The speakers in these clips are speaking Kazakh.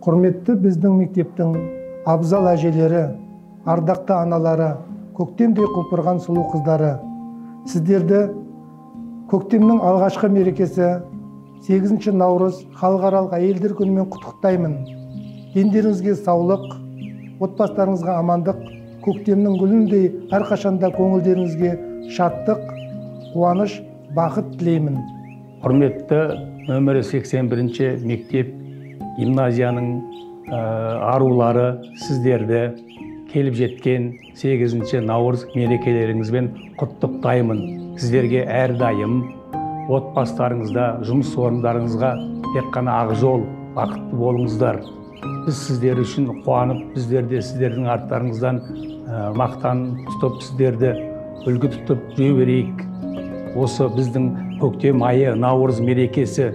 Құрметті біздің мектептің абзал әжелері, ардақты аналары, көктемдей құлпырған сұлу қыздары. Сіздерді көктемнің алғашқы мерекесі 8 наурыз халықаралық әйелдер күнімен құттықтаймын. Дендеріңізге саулық, отбасыларыңызға амандық, көктемнің гүліндей әрқашанда көңілдеріңізге шаттық, қуаныш, бақыт тілеймін. Құрметті нөмірі 81-ші мектеп гимназияның арулары, сіздерді келіп жеткен 8 наурыз мерекелеріңізбен құттықтаймын. Сіздерге әрдайым отбасыларыңызда, жұмыс орындарыңызға тек қана ақ жол, бақытты болыңыздар. Біз сіздер үшін қуанып, біздерде сіздердің арттарыңыздан мақтан тұтып, сіздерді үлгі тұтып жүре берейік. Осы біздің көктем айы, наурыз мерекесі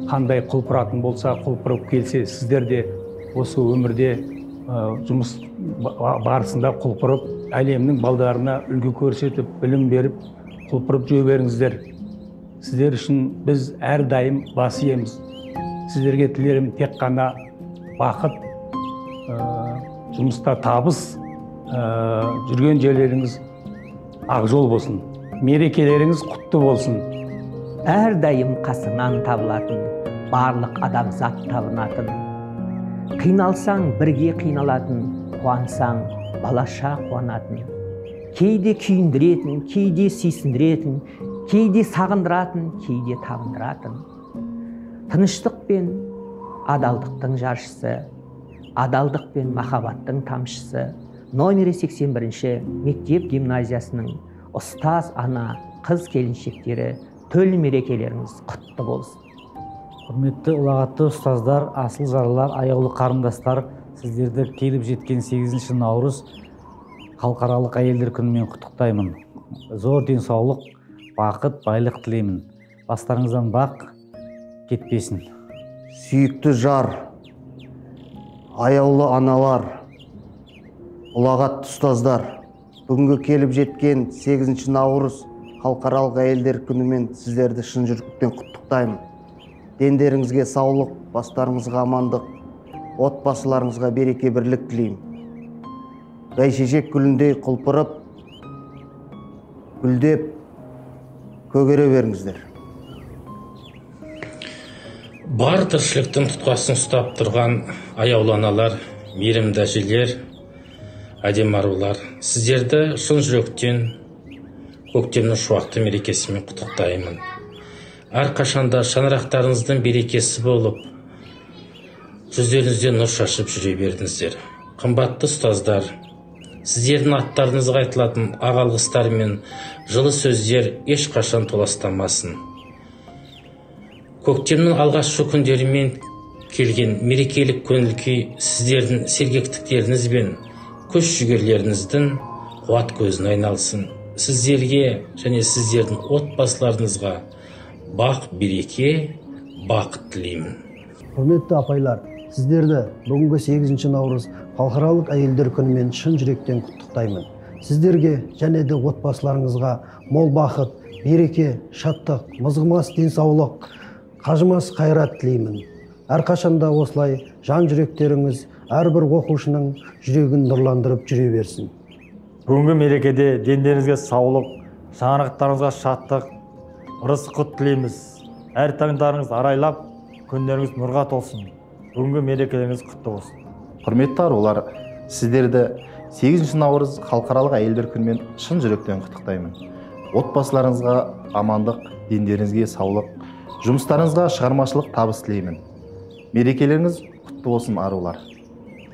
қандай құлпыратын болса, құлпырып келсе, сіздер де осы өмірде жұмыс барысында құлпырып, әлемнің балдарына үлгі көрсетіп, білім беріп, құлпырып жүре беріңіздер. Сіздер үшін біз әрдайым бас иеміз. Сіздерге тілерім тек қана бақыт, жұмыста табыс, жүрген жерлеріңіз ақ жол болсын. Мерекелеріңіз құтты болсын. Әрдайым қасыңнан табылатын, барлық адамзат табынатын. Қиналсаң бірге қиналатын, қуансаң балаша қуанатын. Кейде күйіндіретін, кейде сүйсіндіретін, кейде сағындыратын, кейде табындыратын. Тыныштық пен адалдықтың жаршысы, адалдық пен махаббаттың тамшысы. Номері 81-ші мектеп гимназиясының ұстаз ана, қыз келіншектері, төл мерекелеріңіз құтты болсын. Құрметті ұлағатты ұстаздар, асыл жарлар, аяулы қарындастар, сіздерді келіп жеткен 8 наурыз халықаралық әйелдер күнімен құттықтаймын. Зор денсаулық, бақыт, байлық тілеймін. Бастарыңыздан бақ кетпесін. Сүйікті жар, аяулы аналар, ұлағатты ұстаздар, бүгінгі келіп жеткен 8 наурыз халықаралық әйелдер күнімен сіздерді шын жүректен құттықтаймын. Дендеріңізге саулық, бастарыңызға амандық, отбасыларыңызға береке бірлік тілеймін. Бәйшешек гүліндей құлпырып, гүлдеп, көгере беріңіздер. Бар тіршіліктің тұтқасын ұстап тұрған аяулы аналар, мейірімді әжелер, әдемі арулар, сіздерді шын жүректен көктемнің шуақты мерекесімен құттықтаймын. Әрқашанда шаңырақтарыңыздың берекесі болып, жүздеріңізде нұр шашып жүре бердіңіздер. Қымбатты ұстаздар, сіздердің аттарыңызға айтылатын ақ алғыстар мен жылы сөздер ешқашан толастамасын. Көктемнің алғашқы күндерімен келген мерекелік көңіл күй сіздердің сергектіктеріңіз бен күш жігерлеріңіздің қуат көзіне айналсын. Сіздерге және сіздердің отбасыларыңызға бақ береке, бақыт тілеймін. Құрметті апайлар, сіздерді бүгінгі 8 наурыз халықаралық әйелдер күнімен шын жүректен құттықтаймын. Сіздерге және де отбасыларыңызға мол бақыт, береке, шаттық, мызғымас денсаулық, қажымас қайрат тілеймін. Әрқашанда осылай жан жүректеріңіз әрбір оқушының жүрегін нұрландырып жүре берсін. Бүгінгі мерекеде дендеріңізге саулық, шаңырақтарыңызға шаттық, ырыс құт тілейміз. Әр таңдарыңыз арайлап, күндеріңіз нұрға толсын. Бүгінгі мерекелеріңіз құтты болсын. Құрметті арулар, сіздерді 8 наурыз халықаралық әйелдер күнімен шын жүректен құттықтаймын. Отбасыларыңызға амандық, дендеріңізге саулық, жұмыстарыңызға шығармашылық табыс тілеймін. Мерекелеріңіз құтты болсын, арулар.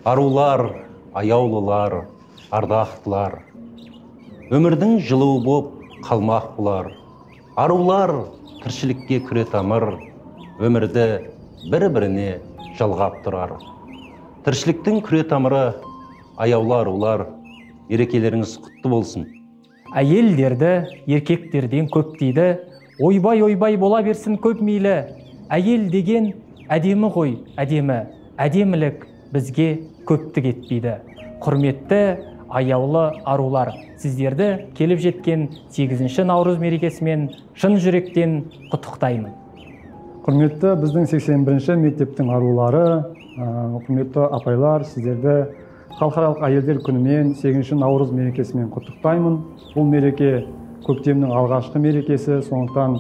Арулар, аяулылар, ардақтылар, өмірдің жылуы боп қалмақ бұлар. Арулар, тіршілікке күре тамыр, өмірді бір-біріне жалғап тұрар. Тіршіліктің күре тамыры, аяулы арулар, мерекелеріңіз құтты болсын. Әйелдерді еркектерден көп дейді, ойбай бола берсін көп мейлі. Әйел деген әдемі ғой, әдемі, әдемілік бізге көптік етпейді. Құрметті аяулы арулар, сіздерді келіп жеткен 8 наурыз мерекесімен шын жүректен құттықтаймын. Құрметті біздің 81-ші мектептің арулары, Құрметті апайлар, сіздерді халықаралық әйелдер күнімен 8 наурыз мерекесімен құттықтаймын. Бұл мереке көктемнің алғашқы мерекесі, сондықтан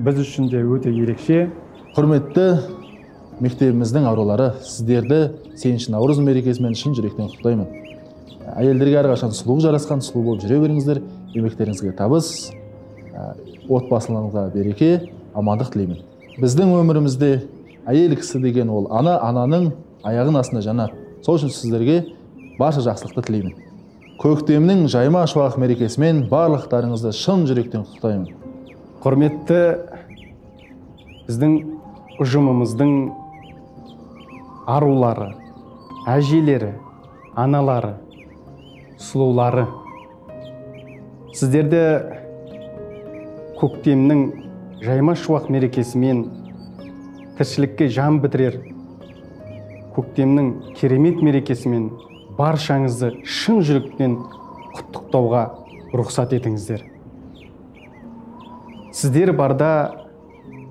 біз үшін де өте ерекше. Құрметті мектебіміздің арулары, сіздерді 8 наурыз мерекесімен шын жүректен құттықтаймын. Әйелдерге әрқашан сұлулық жарасқан, сұлу болып жүре беріңіздер, еңбектеріңізге табыс, отбасыларыңызға береке, амандық тілеймін. Біздің өмірімізде әйел кісі деген ол ана, ананың аяғын астында жанат. Сол үшін сіздерге барша жақсылықты тілеймін. Көктемнің жайма шуақ мерекесімен барлықтарыңызды шын жүректен құттықтаймын. Құрметті біздің ұжымымыздың арулары, әжелері, аналары, сұлулары. Сіздерді көктемнің жайма шуақ мерекесімен тіршілікке жан бітірер көктемнің керемет мерекесімен баршаңызды шын жүректен құттықтауға рұқсат етіңіздер. Сіздер барда,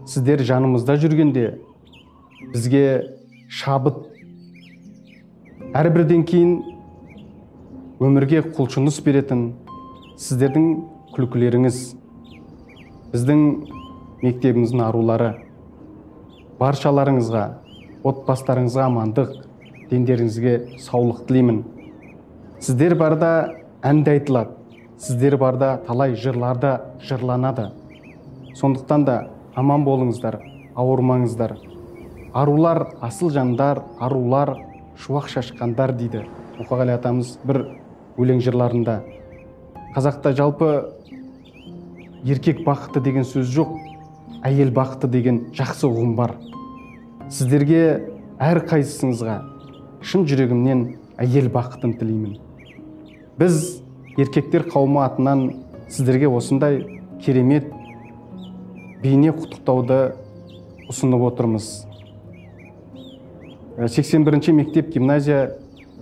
сіздер жанымызда жүргенде бізге шабыт, әрбірден кейін өмірге құлшыныс беретін сіздердің күлкілеріңіз, біздің мектебіміздің арулары. Баршаларыңызға, отбасыларыңызға амандық, дендеріңізге саулық тілеймін. Сіздер барда әнді айтылады, сіздер барда талай жырларда жырланады. Сондықтан да аман болыңыздар, ауырмаңыздар. Арулар асыл жандар, арулар шуақ шашқандар дейді Мұқағали атамыз бір өлең жырларында. Қазақта жалпы еркек бақыты деген сөз жоқ, әйел бақыты деген жақсы ұғым бар. Сіздерге әр қайсыңызға шын жүрегімнен әйел бақытын тілеймін. Біз еркектер қауымы атынан сіздерге осындай керемет бейне құттықтауды ұсынып отырмыз. 81-ші мектеп гимназия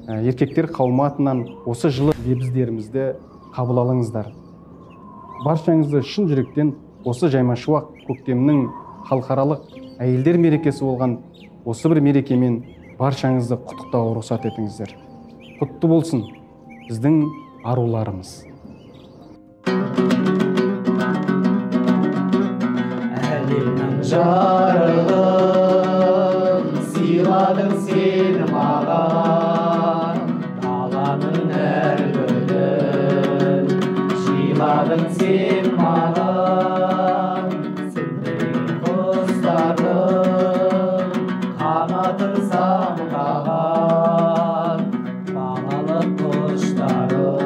еркектер қауымы атынан осы жылы лебіздерімізді қабыл алыңыздар. Баршаңызды шын жүректен осы жайма шуақ көктемнің халықаралық әйелдер мерекесі болған осы бір мерекемен баршаңызды құттықтауға рұқсат етіңіздер. Құтты болсын біздің аруларымыз. Әлемнің жарығын сыйладың сен маған, даланың әр гүлін жиладың сен маған, сендердің құстардың қанатын самғаған, бағалы құштарым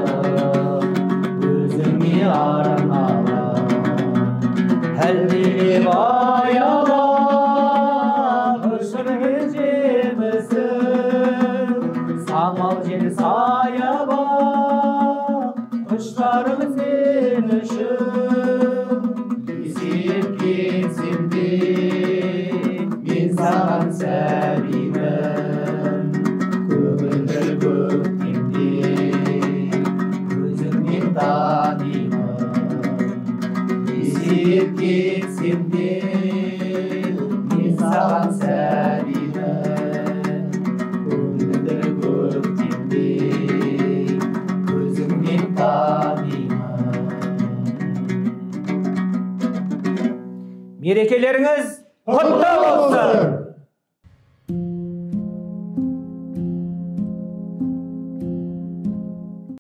өзіңе арналып, әлдилеп аялап ұшырған жемісің, самал жел саябақ құштарым сен үшін. Есейіп кетсем де мен саған сәбимін, көгілдір көктемде өзіңнен танимын. Есейіп кетсем де мен саған сәбимін, көгілдір көктемде өзіңнен танимын. Мерекелеріңіз құтты болсын!